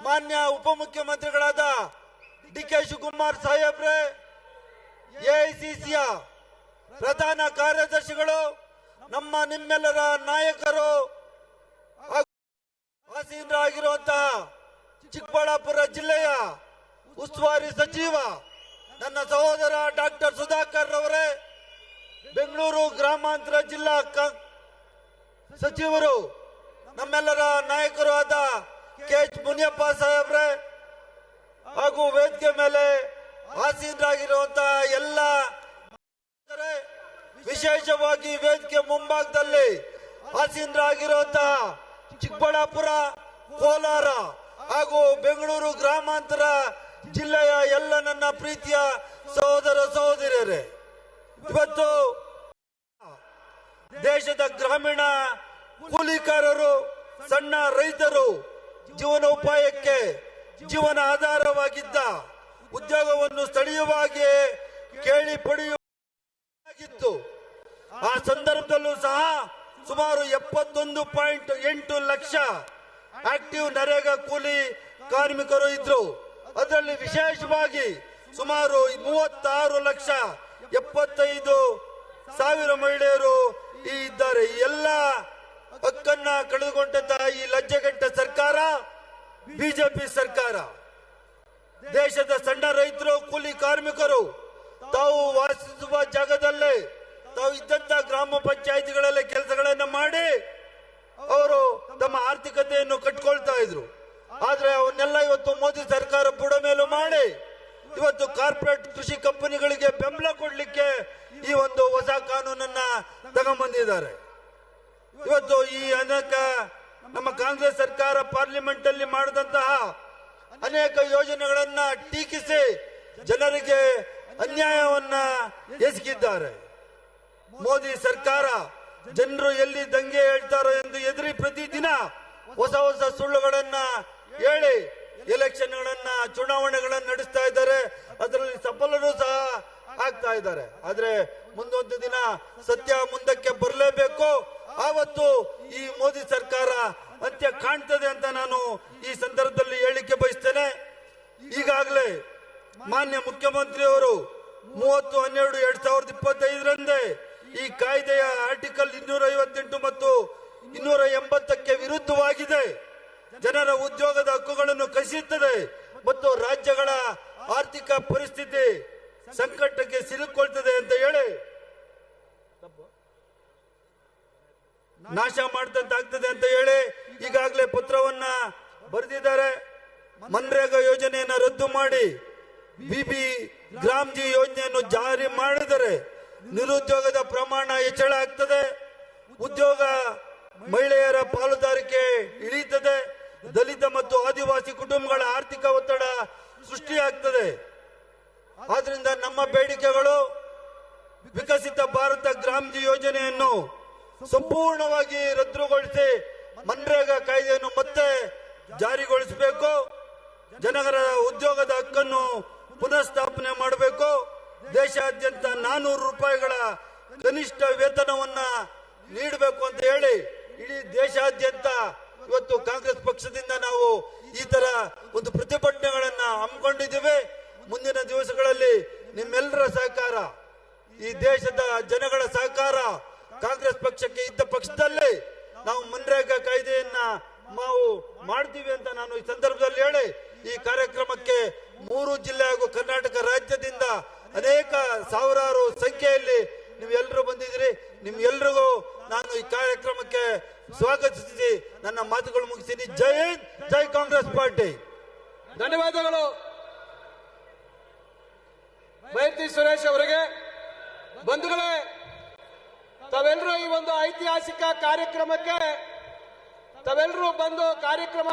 ಮಾನ್ಯ ಉಪಮುಖ್ಯಮಂತ್ರಿಗಳಾದ ಡಿ.ಕೆ. ಶಿವಕುಮಾರ್ ಸಾಹೇಬ್ರೆ, ಎಐಸಿಸಿಯ ಪ್ರಧಾನ ಕಾರ್ಯದರ್ಶಿಗಳು, ನಮ್ಮ ನಿಮ್ಮೆಲ್ಲರ ನಾಯಕರು, ಆಸೀನರಾಗಿರುವಂತಹ ಚಿಕ್ಕಬಳ್ಳಾಪುರ ಜಿಲ್ಲೆಯ ಉಸ್ತುವಾರಿ ಸಚಿವ ನನ್ನ ಸಹೋದರ ಡಾಕ್ಟರ್ ಸುಧಾಕರ್ ರವರೇ, ಬೆಂಗಳೂರು ಗ್ರಾಮಾಂತರ ಜಿಲ್ಲಾ ಸಚಿವರು, ನಮ್ಮೆಲ್ಲರ ನಾಯಕರು ಆದ ಕೆ.ಎಚ್. ಮುನಿಯಪ್ಪ ಸಾಹೇಬ್ರೆ, ಹಾಗೂ ವೇದಿಕೆ ಮೇಲೆ ಆಸೀನರಾಗಿರುವಂತಹ ಎಲ್ಲ, ವಿಶೇಷವಾಗಿ ವೇದಿಕೆ ಮುಂಭಾಗದಲ್ಲಿ ಆಸೀನರಾಗಿರುವಂತಹ ಚಿಕ್ಕಬಳ್ಳಾಪುರ, ಕೋಲಾರ ಹಾಗೂ ಬೆಂಗಳೂರು ಗ್ರಾಮಾಂತರ ಜಿಲ್ಲೆಯ ಎಲ್ಲ ನನ್ನ ಪ್ರೀತಿಯ ಸಹೋದರ ಸಹೋದರಿಯರೇ, ಇವತ್ತು ದೇಶದ ಗ್ರಾಮೀಣ ಕೂಲಿಕಾರರು, ಸಣ್ಣ ರೈತರು ಜೀವನೋಪಾಯಕ್ಕೆ ಜೀವನ ಆಧಾರವಾಗಿದ್ದ ಉದ್ಯೋಗವನ್ನು ಸ್ಥಳೀಯವಾಗಿ ಕೇಳಿ ಪಡೆಯುವಾಗಿತ್ತು. ಆ ಸಂದರ್ಭದಲ್ಲೂ ಸಹ ಸುಮಾರು 71.8 ಲಕ್ಷ ಆಕ್ಟಿವ್ ನರೇಗಾ ಕೂಲಿ ಕಾರ್ಮಿಕರು ಇದ್ರು. ಅದರಲ್ಲಿ ವಿಶೇಷವಾಗಿ ಸುಮಾರು 36,75,000 ಮಹಿಳೆಯರು ಇದ್ದಾರೆ. ಈ ಎಲ್ಲ ಹಕ್ಕನ್ನ ಕಳೆದುಕೊಂಡಂತಹ ಈ ಲಜ್ಜೆಗೆಟ್ಟ ಸರ್ಕಾರ ಬಿಜೆಪಿ ಸರ್ಕಾರ. ದೇಶದ ಸಣ್ಣ ರೈತರು, ಕೂಲಿ ಕಾರ್ಮಿಕರು ತಾವು ವಾಸಿಸುವ ಜಾಗದಲ್ಲೇ, ತಾವು ಇದ್ದಂತ ಗ್ರಾಮ ಪಂಚಾಯಿತಿಗಳಲ್ಲಿ ಕೆಲಸಗಳನ್ನ ಮಾಡಿ ಅವರು ತಮ್ಮ ಆರ್ಥಿಕತೆಯನ್ನು ಕಟ್ಕೊಳ್ತಾ ಇದ್ರು. ಆದ್ರೆ ಅವನ್ನೆಲ್ಲ ಇವತ್ತು ಮೋದಿ ಸರ್ಕಾರ ಬುಡಮೇಲು ಮಾಡಿ ಇವತ್ತು ಕಾರ್ಪೊರೇಟ್ ಕೃಷಿ ಕಂಪನಿಗಳಿಗೆ ಬೆಂಬಲ ಕೊಡ್ಲಿಕ್ಕೆ ಈ ಒಂದು ಹೊಸ ಕಾನೂನನ್ನ ತಗೊಂಡ್ಬಂದಿದ್ದಾರೆ. ಇವತ್ತು ಈ ಅನೇಕ ನಮ್ಮ ಕಾಂಗ್ರೆಸ್ ಸರ್ಕಾರ ಪಾರ್ಲಿಮೆಂಟ್ ಅಲ್ಲಿ ಮಾಡಿದಂತಹ ಅನೇಕ ಯೋಜನೆಗಳನ್ನ ಟೀಕಿಸಿ ಜನರಿಗೆ ಅನ್ಯಾಯವನ್ನ ಎಸಗಿದ್ದಾರೆ. ಮೋದಿ ಸರ್ಕಾರ ಜನರು ಎಲ್ಲಿ ದಂಗೆ ಹೇಳ್ತಾರೋ ಎಂದು ಎದುರಿ ಪ್ರತಿದಿನ ಹೊಸ ಹೊಸ ಸುಳ್ಳುಗಳನ್ನ ಹೇಳಿ ಎಲೆಕ್ಷನ್ಗಳನ್ನ, ಚುನಾವಣೆಗಳನ್ನ ನಡೆಸ್ತಾ ಇದ್ದಾರೆ. ಅದರಲ್ಲಿ ಸಫಲರೂ ಸಹ ಆಗ್ತಾ ಇದ್ದಾರೆ. ಆದ್ರೆ ಮುಂದೊಂದು ದಿನ ಸತ್ಯ ಮುಂದಕ್ಕೆ ಬರಲೇಬೇಕು. ಆವತ್ತು ಈ ಮೋದಿ ಸರ್ಕಾರ ಅಂತ್ಯ ಕಾಣ್ತದೆ ಅಂತ ನಾನು ಈ ಸಂದರ್ಭದಲ್ಲಿ ಹೇಳಿಕೆ ಬಯಸ್ತೇನೆ. ಈಗಾಗಲೇ ಮಾನ್ಯ ಮುಖ್ಯಮಂತ್ರಿಯವರು 30/12/2025 ಈ ಕಾಯ್ದೆಯ ಆರ್ಟಿಕಲ್ 258 ಮತ್ತು 280ಕ್ಕೆ ವಿರುದ್ಧವಾಗಿದೆ, ಜನರ ಉದ್ಯೋಗದ ಹಕ್ಕುಗಳನ್ನು ಕಸಿಯುತ್ತದೆ ಮತ್ತು ರಾಜ್ಯಗಳ ಆರ್ಥಿಕ ಪರಿಸ್ಥಿತಿ ಸಂಕಟಕ್ಕೆ ಸಿಲುಕೊಳ್ತದೆ ಅಂತ ಹೇಳಿ ನಾಶ ಮಾಡ್ತಂತಾಗ್ತದೆ ಅಂತ ಹೇಳಿ ಈಗಾಗಲೇ ಪತ್ರವನ್ನ ಬರೆದಿದ್ದಾರೆ. ಮನ್ರೇಗಾ ಯೋಜನೆಯನ್ನು ರದ್ದು ಮಾಡಿ ಬಿಬಿ ಗ್ರಾಮ್ಜಿ ಯೋಜನೆಯನ್ನು ಜಾರಿ ಮಾಡಿದರೆ ನಿರುದ್ಯೋಗದ ಪ್ರಮಾಣ ಹೆಚ್ಚಳ ಆಗ್ತದೆ, ಉದ್ಯೋಗ ಮಹಿಳೆಯರ ಪಾಲುದಾರಿಕೆ ಇಳಿಯುತ್ತದೆ, ದಲಿತ ಮತ್ತು ಆದಿವಾಸಿ ಕುಟುಂಬಗಳ ಆರ್ಥಿಕ ಒತ್ತಡ ಸೃಷ್ಟಿಯಾಗ್ತದೆ. ಆದ್ರಿಂದ ನಮ್ಮ ಬೇಡಿಕೆಗಳು ವಿಕಸಿತ ಭಾರತ ಗ್ರಾಮ್ಜಿ ಯೋಜನೆಯನ್ನು ಸಂಪೂರ್ಣವಾಗಿ ರದ್ದುಗೊಳಿಸಿ ಮನ್ರೇಗಾ ಕಾಯ್ದೆಯನ್ನು ಮತ್ತೆ ಜಾರಿಗೊಳಿಸಬೇಕು, ಜನರ ಉದ್ಯೋಗದ ಹಕ್ಕನ್ನು ಪುನಃಸ್ಥಾಪನೆ ಮಾಡಬೇಕು, ದೇಶಾದ್ಯಂತ 400 ರೂಪಾಯಿಗಳ ಕನಿಷ್ಠ ವೇತನವನ್ನ ನೀಡಬೇಕು ಅಂತ ಹೇಳಿ ಇಡೀ ದೇಶಾದ್ಯಂತ ಇವತ್ತು ಕಾಂಗ್ರೆಸ್ ಪಕ್ಷದಿಂದ ನಾವು ಈ ತರ ಒಂದು ಪ್ರತಿಭಟನೆಗಳನ್ನ ಹಮ್ಮಿಕೊಂಡಿದ್ದೇವೆ. ಮುಂದಿನ ದಿವಸಗಳಲ್ಲಿ ನಿಮ್ಮೆಲ್ಲರ ಸಹಕಾರ, ಈ ದೇಶದ ಜನಗಳ ಸಹಕಾರ ಕಾಂಗ್ರೆಸ್ ಪಕ್ಷಕ್ಕೆ ಇದ್ದ ಪಕ್ಷದಲ್ಲಿ ನಾವು ಮನ್ರೇಗಾ ಕಾಯ್ದೆಯನ್ನ ನಾವು ಮಾಡ್ತೀವಿ ಅಂತ ನಾನು ಈ ಸಂದರ್ಭದಲ್ಲಿ ಹೇಳಿ, ಈ ಕಾರ್ಯಕ್ರಮಕ್ಕೆ 3 ಜಿಲ್ಲೆ ಹಾಗೂ ಕರ್ನಾಟಕ ರಾಜ್ಯದಿಂದ ಅನೇಕ ಸಾವಿರಾರು ಸಂಖ್ಯೆಯಲ್ಲಿ ನೀವೆಲ್ಲರೂ ಬಂದಿದ್ದೀರಿ. ನಿಮ್ಗೆಲ್ರಿಗೂ ನಾನು ಈ ಕಾರ್ಯಕ್ರಮಕ್ಕೆ ಸ್ವಾಗತಿಸಿ ನನ್ನ ಮಾತುಗಳು ಮುಗಿಸ್ತೀನಿ. ಜೈ ಹಿಂದ್, ಜೈ ಕಾಂಗ್ರೆಸ್ ಪಾರ್ಟಿ. ಧನ್ಯವಾದಗಳು ಬೈರತಿ ಸುರೇಶ್ ಅವರಿಗೆ. ಬಂಧುಗಳೇ, ತಾವೆಲ್ಲರೂ ಈ ಒಂದು ಐತಿಹಾಸಿಕ ಕಾರ್ಯಕ್ರಮಕ್ಕೆ ತಾವೆಲ್ಲರೂ ಬಂದು ಕಾರ್ಯಕ್ರಮ